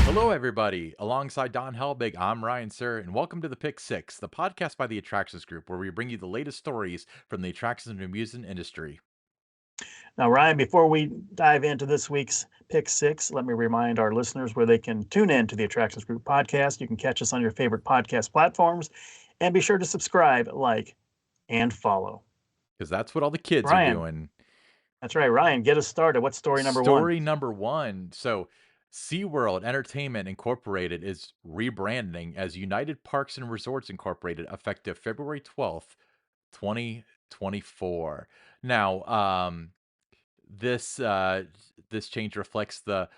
Hello, everybody. Alongside Don Helbig, I'm Ryan Sir, and welcome to the Pick Six, the podcast by the Attractions Group, where we bring you the latest stories from the attractions and amusement industry. Now, Ryan, before we dive into this week's Pick Six, let me remind our listeners where they can tune in to the Attractions Group podcast. You can catch us on your favorite podcast platforms, and be sure to subscribe, like, and follow. Because that's what all the kids are Ryan, doing. that's right. Ryan, get us started. What's story number one? Story number one. So, SeaWorld Entertainment Incorporated is rebranding as United Parks and Resorts Incorporated effective February 12th, 2024. Now, this change reflects the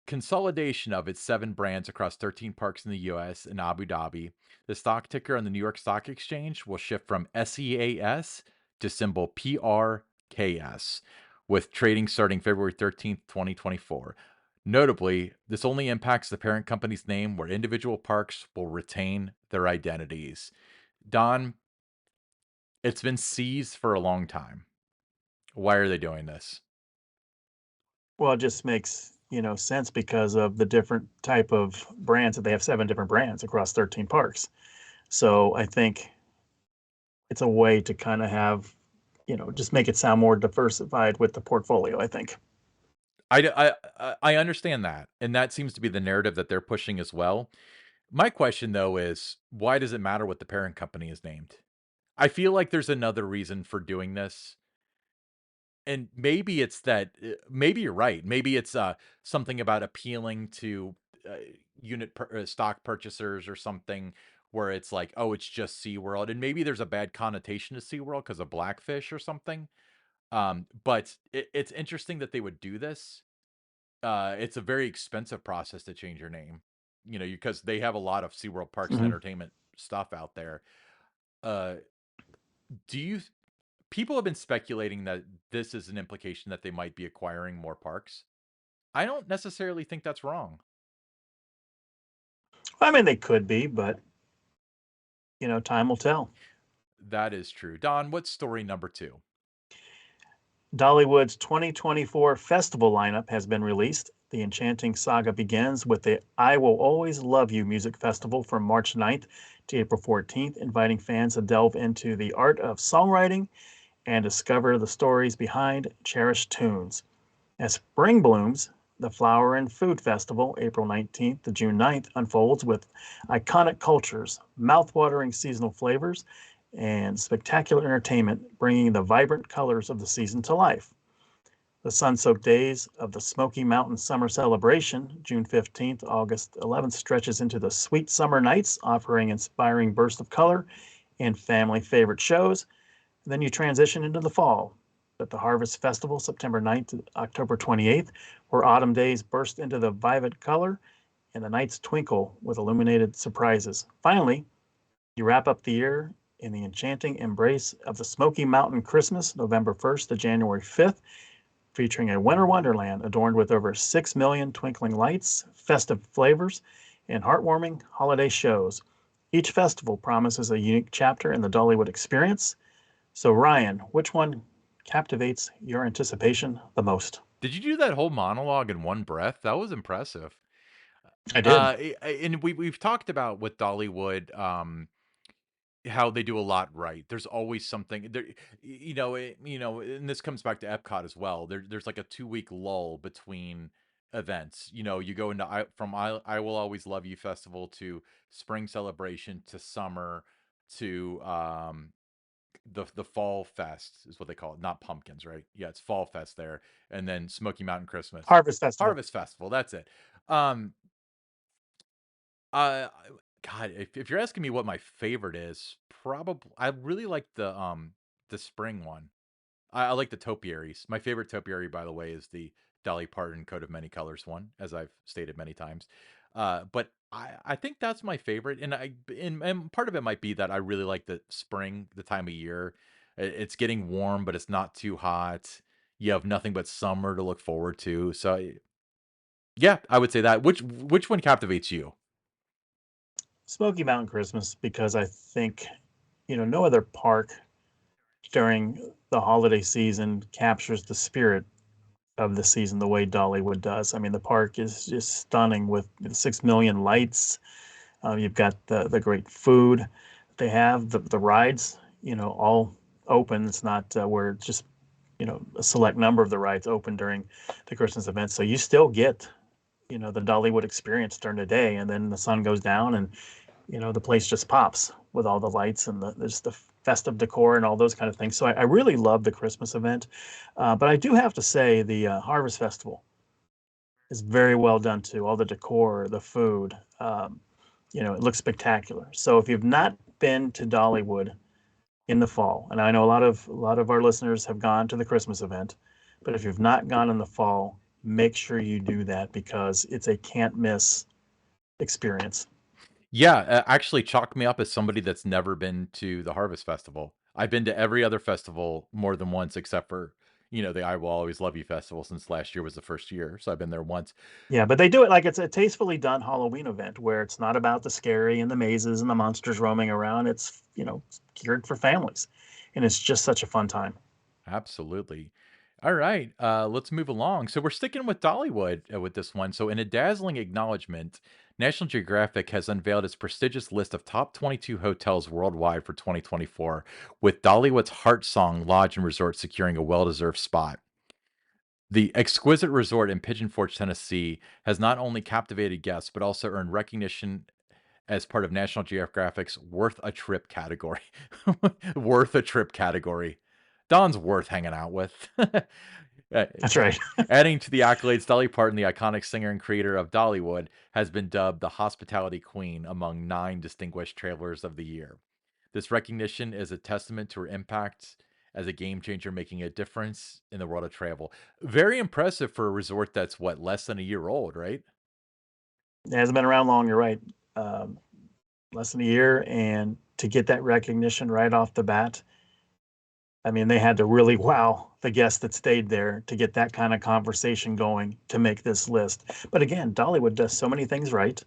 consolidation of its 7 brands across 13 parks in the US and Abu Dhabi. The stock ticker on the New York Stock Exchange will shift from SEAS to symbol PRKS, with trading starting February 13th, 2024. Notably, this only impacts the parent company's name, where individual parks will retain their identities. Don, it's been seized for a long time. Why are they doing this? Well, it just makes sense because of the different type of brands that they have. 7 different brands across 13 parks. So I think it's a way to kind of have, just make it sound more diversified with the portfolio, I think. I understand that, and that seems to be the narrative that they're pushing as well. My question, though, is why does it matter what the parent company is named? I feel like there's another reason for doing this, and maybe it's that maybe you're right. Maybe it's something about appealing to uh, stock purchasers or something, where it's like, oh, it's just SeaWorld, and maybe there's a bad connotation to SeaWorld because of Blackfish or something. But it's interesting that they would do this. It's a very expensive process to change your name, because they have a lot of SeaWorld parks and Mhm. entertainment stuff out there. Uh, do you People have been speculating that this is an implication that they might be acquiring more parks. I don't necessarily think that's wrong. I mean, they could be, but time will tell. That is true. Don, what's story number 2? Dollywood's 2024 festival lineup has been released. The enchanting saga begins with the I Will Always Love You music festival from March 9th to April 14th, inviting fans to delve into the art of songwriting and discover the stories behind cherished tunes. As spring blooms, the Flower and Food Festival, April 19th to June 9th, unfolds with iconic cultures, mouth-watering seasonal flavors, and spectacular entertainment, bringing the vibrant colors of the season to life. The sun-soaked days of the Smoky Mountain Summer Celebration, June 15th, August 11th, stretches into the sweet summer nights, offering inspiring bursts of color and family favorite shows. And then you transition into the fall at the Harvest Festival, September 9th to October 28th, where autumn days burst into the vivid color and the nights twinkle with illuminated surprises. Finally, you wrap up the year in the enchanting embrace of the Smoky Mountain Christmas, November 1st to January 5th, featuring a winter wonderland adorned with over 6 million twinkling lights, festive flavors, and heartwarming holiday shows. Each festival promises a unique chapter in the Dollywood experience. So, Ryan, which one captivates your anticipation the most? Did you do that whole monologue in one breath? That was impressive. I did. And we've talked about with Dollywood, how they do a lot right. There's always something there, and this comes back to Epcot as well. There's like a 2-week lull between events. You go into I Will Always Love You festival to spring celebration to summer to the fall fest is what they call it. Not pumpkins, right? Yeah, it's fall fest there, and then Smoky Mountain Christmas, Harvest Festival. Harvest Festival. That's it. Um, uh, God, if you're asking me what my favorite is, probably I really like the spring one. I like the topiaries. My favorite topiary, by the way, is the Dolly Parton Coat of Many Colors one, as I've stated many times. But I think that's my favorite, and part of it might be that I really like the spring, the time of year. It's getting warm, but it's not too hot. You have nothing but summer to look forward to. So yeah, I would say that. Which one captivates you? Smoky Mountain Christmas, because I think, no other park during the holiday season captures the spirit of the season the way Dollywood does. I mean, the park is just stunning with 6 million lights. You've got the great food they have, the rides, all open. It's not where it's just, a select number of the rides open during the Christmas event. So you still get, the Dollywood experience during the day, and then the sun goes down and, the place just pops with all the lights and there's the festive decor and all those kind of things. So I really love the Christmas event. But I do have to say the Harvest Festival is very well done too. All the decor, the food, it looks spectacular. So if you've not been to Dollywood in the fall, and I know a lot of our listeners have gone to the Christmas event, but if you've not gone in the fall, make sure you do that because it's a can't miss experience. Yeah, actually chalk me up as somebody that's never been to the Harvest Festival. I've been to every other festival more than once except for, the I Will Always Love You festival since last year was the first year, so I've been there once. Yeah, but they do it like it's a tastefully done Halloween event where it's not about the scary and the mazes and the monsters roaming around. It's, geared for families. And it's just such a fun time. Absolutely. All right, let's move along. So we're sticking with Dollywood with this one. So in a dazzling acknowledgement, National Geographic has unveiled its prestigious list of top 22 hotels worldwide for 2024, with Dollywood's Heart Song Lodge and Resort securing a well-deserved spot. The exquisite resort in Pigeon Forge, Tennessee, has not only captivated guests but also earned recognition as part of National Geographic's Worth a Trip category. Worth a Trip category. Don's worth hanging out with. Uh, That's right. Adding to the accolades, Dolly Parton, the iconic singer and creator of Dollywood, has been dubbed the hospitality queen among 9 distinguished travelers of the year. This recognition is a testament to her impact as a game changer, making a difference in the world of travel. Very impressive for a resort that's what, less than a year old, right? It hasn't been around long, you're right. Um, Less than a year. And to get that recognition right off the bat, I mean, they had to really wow the guests that stayed there to get that kind of conversation going to make this list. But again, Dollywood does so many things right.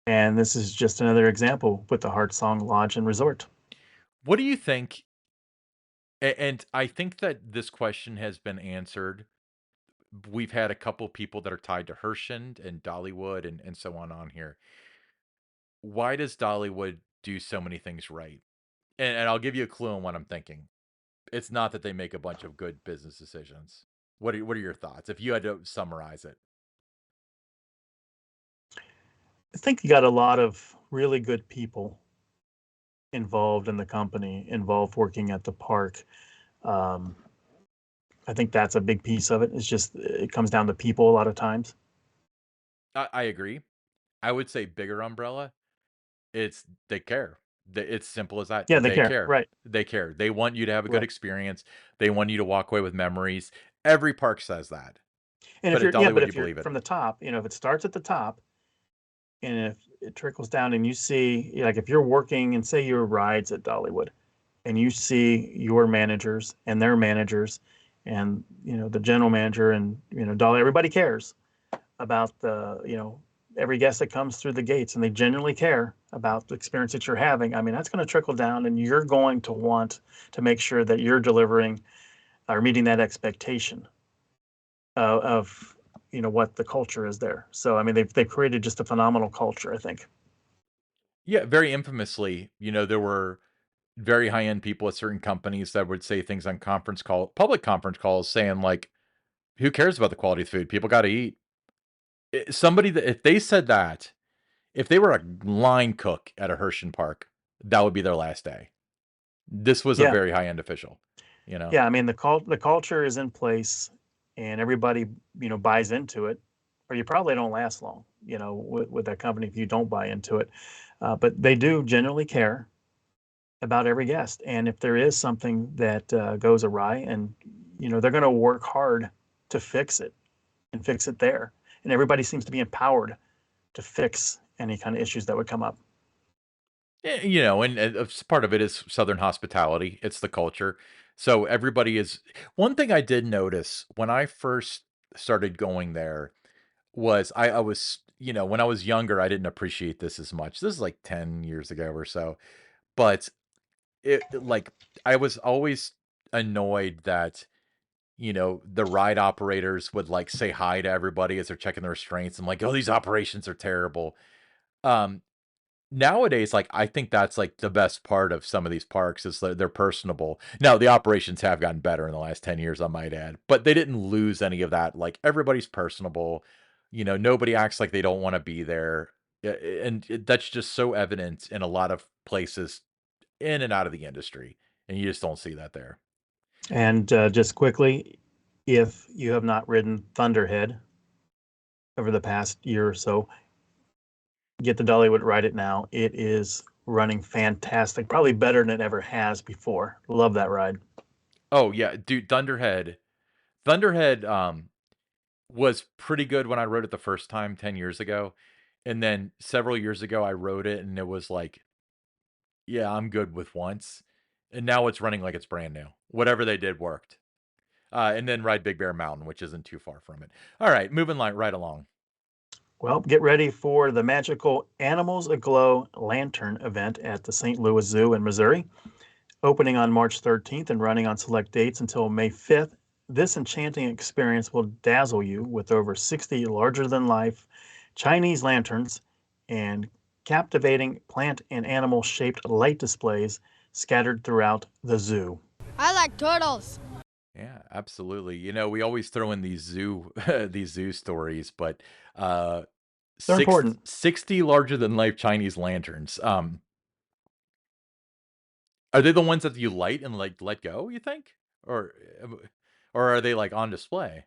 And this is just another example with the Heart Song Lodge and Resort. What do you think? And I think that this question has been answered. We've had a couple people that are tied to Herschend and Dollywood and so on here. Why does Dollywood do so many things right? And I'll give you a clue on what I'm thinking. It's not that they make a bunch of good business decisions. What are your thoughts if you had to summarize it? I think you got a lot of really good people involved in the company, involved working at the park. Um, I think that's a big piece of it. It's just it comes down to people a lot of times. I agree. I would say bigger umbrella. It's they care. It's simple as that. Yeah, they They care. care. Right. They care. They want you to have a good Right. experience. They want you to walk away with memories. Every park says that. And if But at you're yeah, but Dollywood, you if you're believe it. from the top, if it starts at the top and if it trickles down and you see like if you're working and say your rides at Dollywood and you see your managers and their managers and the general manager and Dolly, everybody cares about every guest that comes through the gates and they genuinely care about the experience that you're having. I mean, that's going to trickle down and you're going to want to make sure that you're delivering or meeting that expectation of what the culture is there. So I mean, they've created just a phenomenal culture, I think. Yeah, very infamously, there were very high-end people at certain companies that would say things on public conference calls saying like, "Who cares about the quality of food? People gotta eat." Somebody that if they said that, if they were a line cook at a Hershey Park, that would be their last day. This was a Yeah, very high-end official, you know? yeah. I mean, the culture is in place, and everybody buys into it, or you probably don't last long, with that company if you don't buy into it. But they do generally care about every guest, and if there is something that goes awry, and they're going to work hard to fix it and fix it there, and everybody seems to be empowered to fix any kind of issues that would come up. And part of it is Southern hospitality. It's the culture. So everybody is one thing I did notice when I first started going there was I was, when I was younger, I didn't appreciate this as much. This is like 10 years ago or so. But like I was always annoyed that, the ride operators would, like, say hi to everybody as they're checking the restraints. I'm like, "Oh, these operations are terrible." Um, Nowadays, like, I think that's, like, the best part of some of these parks is that they're personable. Now, the operations have gotten better in the last 10 years, I might add, but they didn't lose any of that, like, everybody's personable, nobody acts like they don't wanna be there, and that's just so evident in a lot of places in and out of the industry, and you just don't see that there. And just quickly, if you have not ridden Thunderhead over the past year or so, get the Dollywood, ride it now. It is running fantastic, probably better than it ever has before. Love that ride. Oh, yeah, dude, Thunderhead, was pretty good when I rode it the first time 10 years ago, and then several years ago, I rode it, and it was like, "Yeah, I'm good with once," and now it's running like it's brand new. Whatever they did worked. And then ride Big Bear Mountain, which isn't too far from it. Alright, moving right along. Well, get ready for the magical Animals Aglow Lantern event at the St. Louis Zoo in Missouri. Opening on March 13th and running on select dates until May 5th, this enchanting experience will dazzle you with over 60 larger than life Chinese lanterns and captivating plant and animal shaped light displays scattered throughout the zoo. I like turtles. Yeah, absolutely. We always throw in these zoo these zoo stories, but, uh, They're important. 60 larger than life Chinese lanterns. Are they the ones that you light and, like, let go, you think? Or, or are they, like, on display?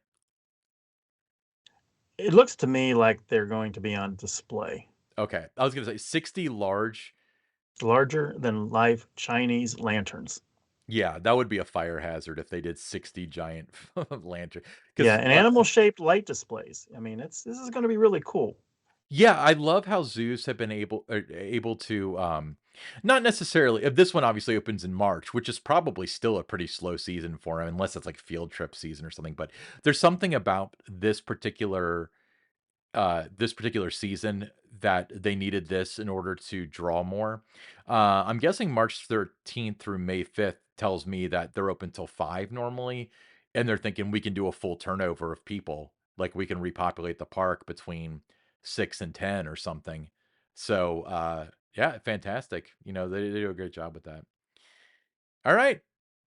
It looks to me like they're going to be on display. Okay, I was gonna say 60 large. Larger than life Chinese lanterns. Yeah, that would be a fire hazard if they did 60 giant lantern. Yeah, Because and animal shaped light displays. I mean, this is going to be really cool. yeah, I love how zoos have been able to, not necessarily this one obviously opens in March, which is probably still a pretty slow season for 'em, unless it's, like, field trip season or something, but there's something about this particular season that they needed this in order to draw more. I'm guessing March 13th through May 5th tells me that they're open till 5 normally, and they're thinking we can do a full turnover of people. Like we can repopulate the park between 6 and 10 or something. So, yeah, fantastic. They do a great job with that. All right.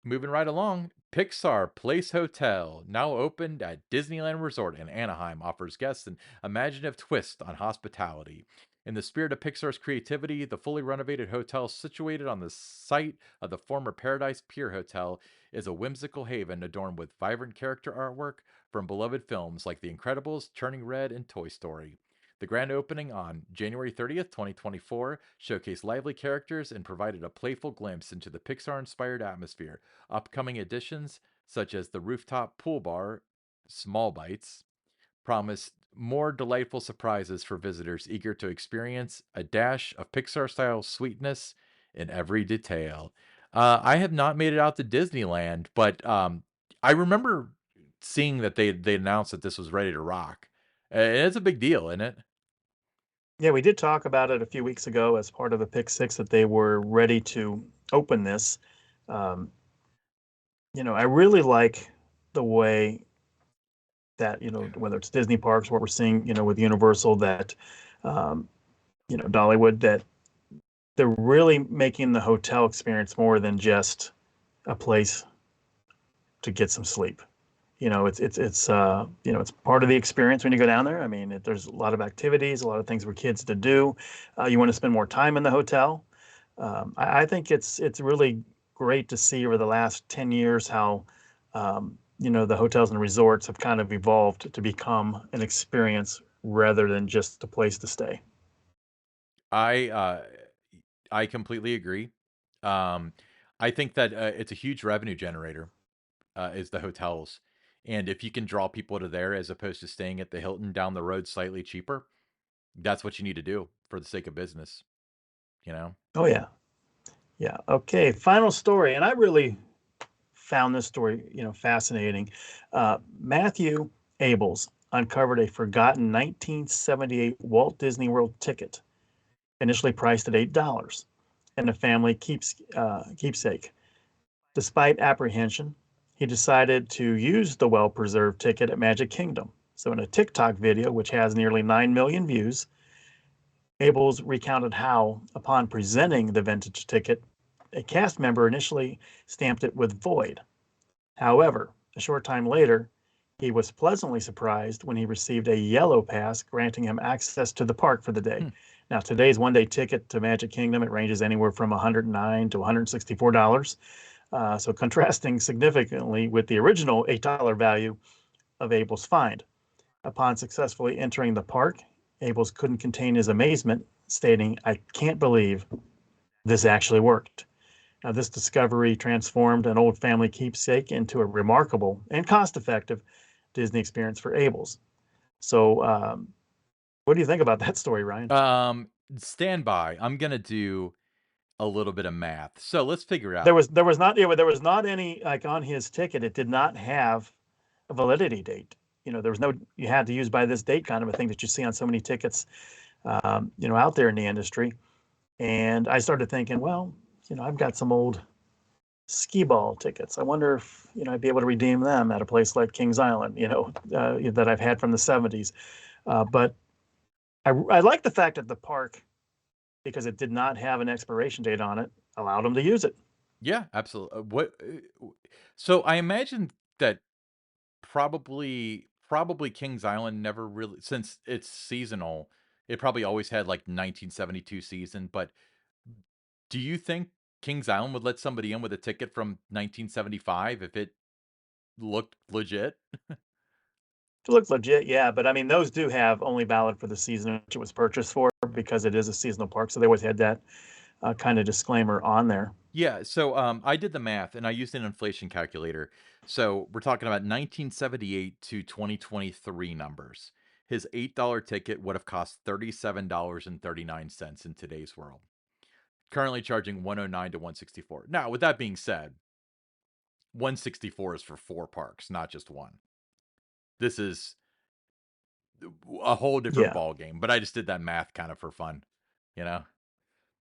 Moving right along, Pixar Place Hotel, now opened at Disneyland Resort in Anaheim, offers guests an imaginative twist on hospitality. In the spirit of Pixar's creativity, the fully renovated hotel, situated on the site of the former Paradise Pier Hotel, is a whimsical haven adorned with vibrant character artwork from beloved films like The Incredibles, Turning Red, and Toy Story. The grand opening on January 30th, 2024, showcased lively characters and provided a playful glimpse into the Pixar inspired atmosphere. Upcoming additions, such as the rooftop pool bar, Small Bites, promise more delightful surprises for visitors eager to experience a dash of Pixar style sweetness in every detail. I have not made it out to Disneyland, but I remember seeing that they announced that this was ready to rock. And it's a big deal, isn't it? Yeah, we did talk about it a few weeks ago as part of the Pick Six that they were ready to open this. Um, I really like the way that, whether it's Disney parks, what we're seeing, with Universal, that, um, Dollywood, that they're really making the hotel experience more than just a place to get some sleep. It's part of the experience when you go down there. I mean, there's a lot of activities, a lot of things for kids to do. You want to spend more time in the hotel. I think it's really great to see over the last 10 years how the hotels and resorts have kind of evolved to become an experience rather than just a place to stay. I uh I completely agree. Um I think that it's a huge revenue generator is the hotels. And if you can draw people to there as opposed to staying at the Hilton down the road slightly cheaper, that's what you need to do for the sake of business, you know? Oh yeah, yeah. Okay, final story, and I really found this story, fascinating. Matthew Abels uncovered a forgotten 1978 Walt Disney World ticket, initially priced at $8, and a family keepsake. Despite apprehension, he decided to use the well-preserved ticket at Magic Kingdom. So in a TikTok video, which has nearly 9 million views, Abels recounted how, upon presenting the vintage ticket, a cast member initially stamped it with void. However, a short time later, he was pleasantly surprised when he received a yellow pass granting him access to the park for the day. Hmm. Now, today's one-day ticket to Magic Kingdom, it ranges anywhere from $109 to $164. So contrasting significantly with the original $8 value of Abel's find. Upon successfully entering the park, Abels couldn't contain his amazement, stating, "I can't believe this actually worked." Now, this discovery transformed an old family keepsake into a remarkable and cost-effective Disney experience for Abels. So, what do you think about that story, Ryan? Um, Stand by. I'm gonna do a little bit of math. So let's figure There out. was there was not yeah, there was not any like on his ticket. It did not have a validity date. There was no you had to use by this date kind of a thing that you see on so many tickets, out there in the industry. And I started thinking, well, I've got some old skee ball tickets. I wonder if I'd be able to redeem them at a place like Kings Island, that I've had from the '70s. But I like the fact that the park, because it did not have an expiration date on it, allowed them to use it. Yeah, absolutely. So I imagine that probably Kings Island never really, since it's seasonal, it probably always had like 1972 season. But do you think Kings Island would let somebody in with a ticket from 1975 if it looked legit? It looks legit, yeah. But I mean, those do have only valid for the season which it was purchased for because it is a seasonal park. So they always had that kind of disclaimer on there. Yeah, so, I did the math and I used an inflation calculator. So we're talking about 1978 to 2023 numbers. His $8 ticket would have cost $37.39 in today's world. Currently charging 109 to 164. Now, with that being said, 164 is for 4 parks, not just one. This is a whole different Yeah, ball game, but I just did that math kind of for fun, you know?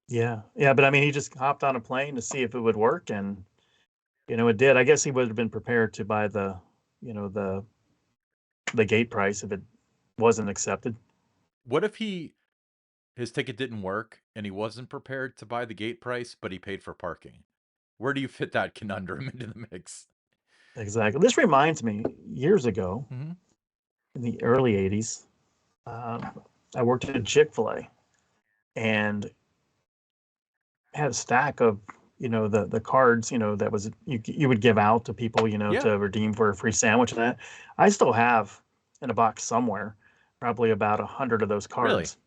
yeah, yeah. But I mean, he just hopped on a plane to see if it would work, and it did. I guess he would have been prepared to buy you know, the gate price if it wasn't accepted. What if his ticket didn't work and he wasn't prepared to buy the gate price, but he paid for parking? Where do you fit that conundrum into the mix? Exactly. This reminds me, years ago, Mhm. in the early '80s, um, I worked at Chick-fil-A and had a stack of the cards that was you would give out to people Yeah, to redeem for a free sandwich and that. I still have in a box somewhere probably about 100 of those really. cards.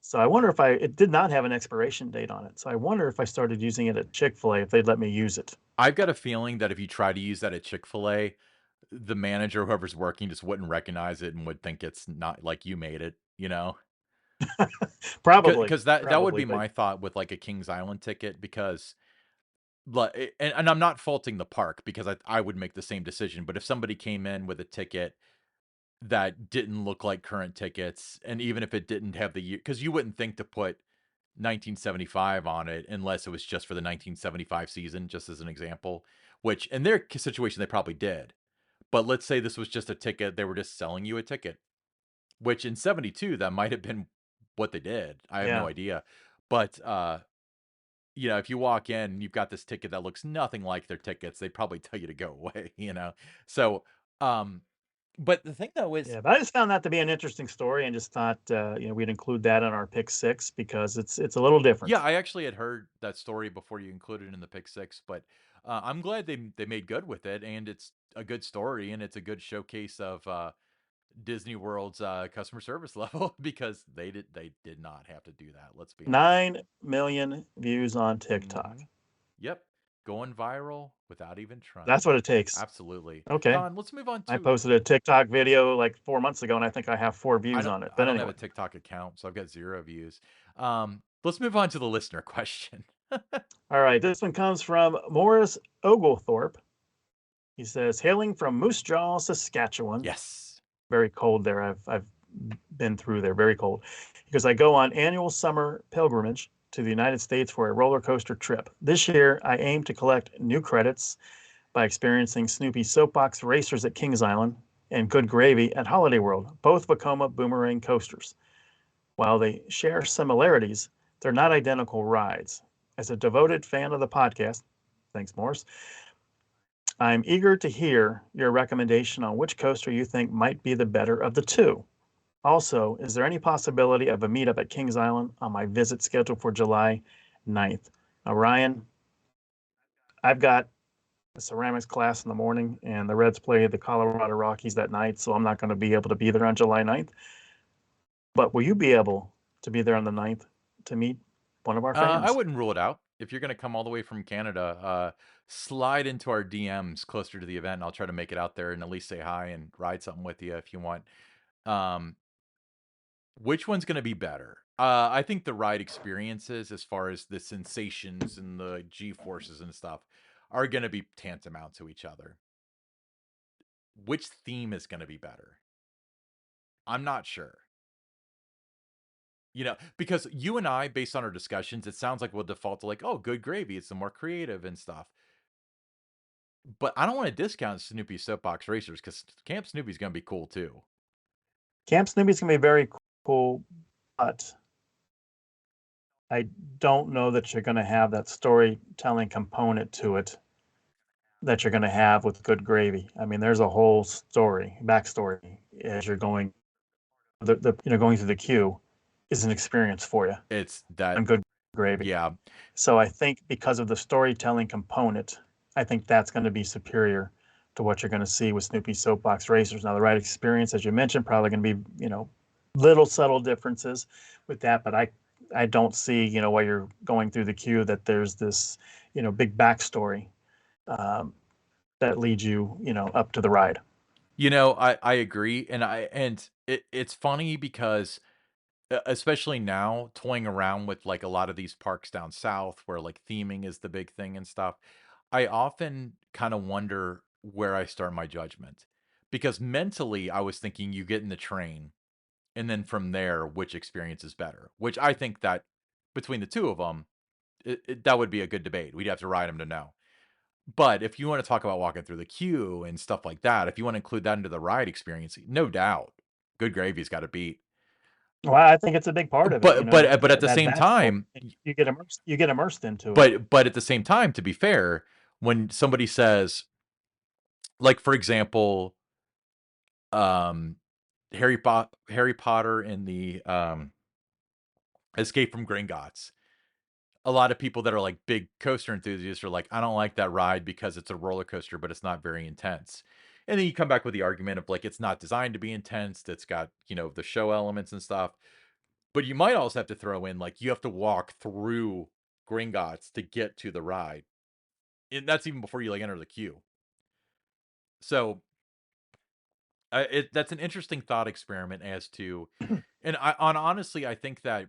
So I wonder if it did not have an expiration date on it. So I wonder if I started using it at Chick-fil-A, if they'd let me use it. I've got a feeling that if you try to use that at Chick-fil-A, the manager, whoever's working, just wouldn't recognize it and would think it's not like you made it, you know? Probably, Because that would probably, be but my thought with, like, a Kings Island ticket because and I'm not faulting the park because I would make the same decision, but if somebody came in with a ticket that didn't look like current tickets, and even if it didn't have the year, because you wouldn't think to put 1975 on it unless it was just for the 1975 season, just as an example, which in their situation, they probably did. But let's say this was just a ticket, they were just selling you a ticket, which in 72, that might have been what they did. I have no yeah. idea. But, if you walk in and you've got this ticket that looks nothing like their tickets, they'd probably tell you to go away, you know? So, um, but the thing though is, Yeah, but I just found that to be an interesting story and just thought we'd include that in our pick six because it's a little yeah, different. I actually had heard that story before you included it in the pick six, but I'm glad they made good with it, and it's a good story, and it's a good showcase of Disney World's customer service level because they did not have to do that. Let's be honest. 9 million views on TikTok. Hmm. Yep, going viral without even That's trying. what it takes. Absolutely, Okay. Don. Let's move on I to. posted a TikTok video like 4 months ago, and I think I have 4 views on it. I But don't have a anyway, TikTok account, so I've got 0 views. Let's move on to the listener question. all right. This one comes from Morris Oglethorpe. He says, hailing from Moose Jaw, Saskatchewan. Yes. Very cold there. I've been through there. Very cold. Because I go on annual summer pilgrimage to the United States for a roller coaster trip. This year, I aim to collect new credits by experiencing Snoopy's Soapbox Racers at Kings Island and Good Gravy at Holiday World, both Vekoma Boomerang coasters. While they share similarities, they're not identical rides. As a devoted fan of the podcast, thanks, Morris, I'm eager to hear your recommendation on which coaster you think might be the better of the two. Also, is there any possibility of a meetup at Kings Island on my visit scheduled for July 9th? Now, Ryan, I've got a ceramics class in the morning, and the Reds play the Colorado Rockies that night, so I'm not going to be able to be there on July 9th. But will you be able to be there on the 9th to meet one of our I fans? wouldn't rule it out. If you're gonna come all the way from Canada, slide into our DMs closer to the event, and I'll try to make it out there and at least say hi and ride something with you if you want. Um, which one's gonna be better? I think the ride experiences, as far as the sensations and the G forces and stuff, are gonna be tantamount to each other. Which theme is gonna be better? I'm not sure. Because you and I, based on our discussions, it sounds like we'll default to like, oh, good gravy. It's the more creative and stuff. But I don't want to discount Snoopy's Soapbox Racers because Camp Snoopy's going to be cool too. Camp Snoopy's going to be very cool, but I don't know that you're going to have that storytelling component to it that you're going to have with Good Gravy. I mean, there's a whole backstory as you're going. Going through the queue is an experience for you It's that, on Good Gravy. yeah. So I think because of the storytelling component, I think that's going to be superior to what you're going to see with Snoopy Soapbox Racers. Now, the ride experience, as you mentioned, probably going to be, little subtle differences with that, but I don't see, while you're going through the queue that there's this, big backstory that leads you, up to the ride. I agree, and it's funny because especially now toying around with like a lot of these parks down south where like theming is the big thing and stuff. I often kind of wonder where I start my judgment because mentally I was thinking you get in the train and then from there which experience is better, which I think that between the two of them that would be a good debate. We'd have to ride them to know. But if you want to talk about walking through the queue and stuff like that, if you want to include that into the ride experience, no doubt, Good Gravy's got to beat. Well, I think it's a big part of it, But at the that same backstory. time, You get immersed into it. but at the same time, to be fair, when somebody says, like for example, um, Harry Potter and the Escape from Gringotts, a lot of people that are like big coaster enthusiasts are like, I don't like that ride because it's a roller coaster, but it's not very intense. And then you come back with the argument of like, it's not designed to be intense. It's got, the show elements and stuff. But you might also have to throw in like, you have to walk through Gringotts to get to the ride. And that's even before you like enter the queue. So that's an interesting thought experiment as to, and honestly, I think that,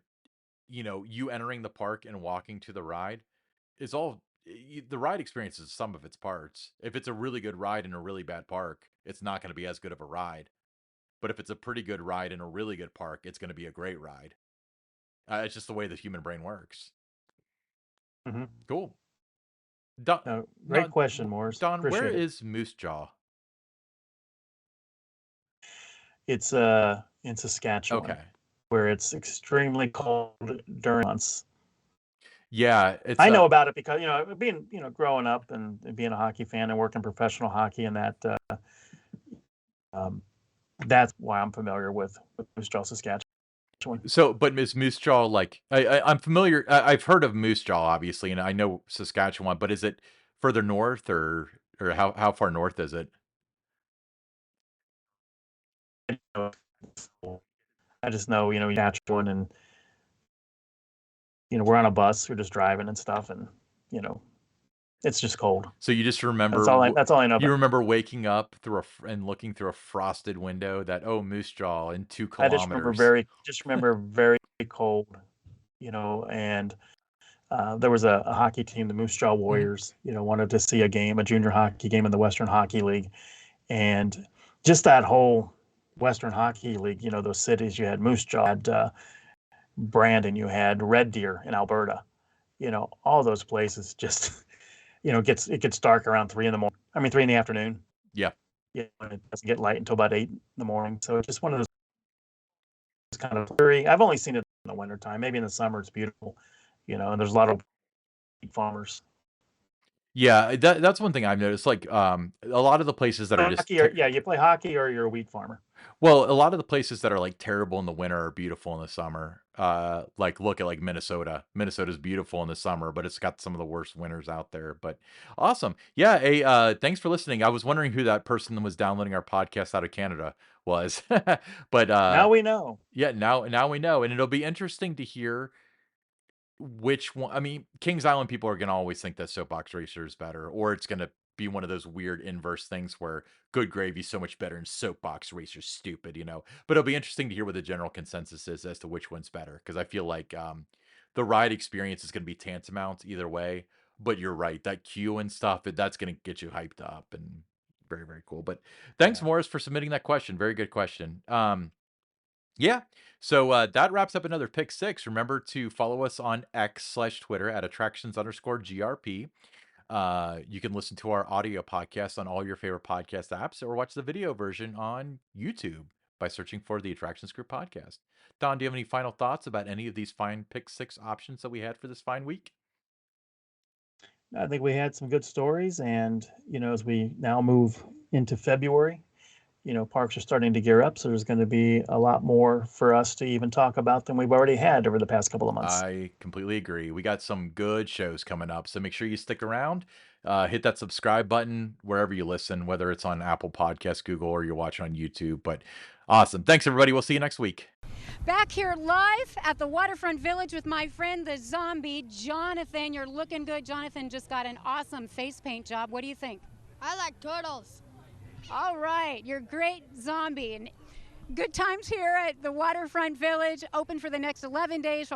you entering the park and walking to the ride is all the ride experience is some of its parts. If it's a really good ride in a really bad park, it's not going to be as good of a ride. But if it's a pretty good ride in a really good park, it's going to be a great ride. It's just the way the human brain works. Mm-hmm. Cool. Don, No, great no, question, Morris. Don, where Appreciate it. is Moose Jaw? It's in Saskatchewan, Okay. where it's extremely cold during months. Yeah, it's I know about it because being growing up and being a hockey fan and working professional hockey, and um, that's why I'm familiar with Moose Jaw, Saskatchewan. so, but Miss Moose Jaw, like I'm familiar. I've heard of Moose Jaw, obviously, and I know Saskatchewan. But is it further north, or how far north is it? I just know Saskatchewan, and we're on a bus, we're just driving and stuff, and it's just cold. So you just remember That's all I know you about. remember waking up and looking through a frosted window that, oh, Moose Jaw in 2 I kilometers. just remember very cold, and there was a hockey team, the Moose Jaw Mhm. Warriors, wanted to see a junior hockey game in the Western Hockey League. And just that whole Western Hockey League, those cities, you had Moose Jaw, had Brandon, you had Red Deer in Alberta. All those places just, it gets dark around 3 in the morning. I mean, 3 in the afternoon. Yeah. And it doesn't get light until about 8 in the morning. So it's just one of those kind of very. I've only seen it in the wintertime. Maybe in the summer it's beautiful, and there's a lot of farmers. Yeah, that's one thing I've noticed, like, a lot of the places that are just Hockey, or yeah, you play hockey or you're a wheat farmer. well, a lot of the places that are, like, terrible in the winter are beautiful in the summer. Like, look at, like, Minnesota. Minnesota's beautiful in the summer, but it's got some of the worst winters out there, but awesome. Yeah, hey, thanks for listening. I was wondering who that person that was downloading our podcast out of Canada was. But, Now we know. yeah, now we know, and it'll be interesting to hear which one. I mean, Kings Island people are gonna always think that Soapbox Racer is better, or it's gonna be one of those weird inverse things where Good Gravy's so much better and Soapbox Racer's stupid, you know? But it'll be interesting to hear what the general consensus is as to which one's better, because I feel like, the ride experience is gonna be tantamount either way, but you're right, that queue and stuff, that's gonna get you hyped up and very, very cool. But thanks, Yeah. Morris, for submitting that question. Very good question. Yeah. So that wraps up another pick six. Remember to follow us on X/Twitter at attractions_GRP. You can listen to our audio podcast on all your favorite podcast apps or watch the video version on YouTube by searching for the Attractions Group podcast. Don, do you have any final thoughts about any of these fine pick six options that we had for this fine week? I think we had some good stories, and as we now move into February, parks are starting to gear up, so there's going to be a lot more for us to even talk about than we've already had over the past couple of months. I completely agree. We got some good shows coming up, so make sure you stick around. Hit that subscribe button wherever you listen, whether it's on Apple Podcasts, Google, or you're watching on YouTube. But awesome. Thanks, everybody. We'll see you next week. Back here live at the Waterfront Village with my friend the zombie, Jonathan. You're looking good. Jonathan just got an awesome face paint job. What do you think? I like turtles. All right, you're great zombie. And good times here at the Waterfront Village, open for the next 11 days.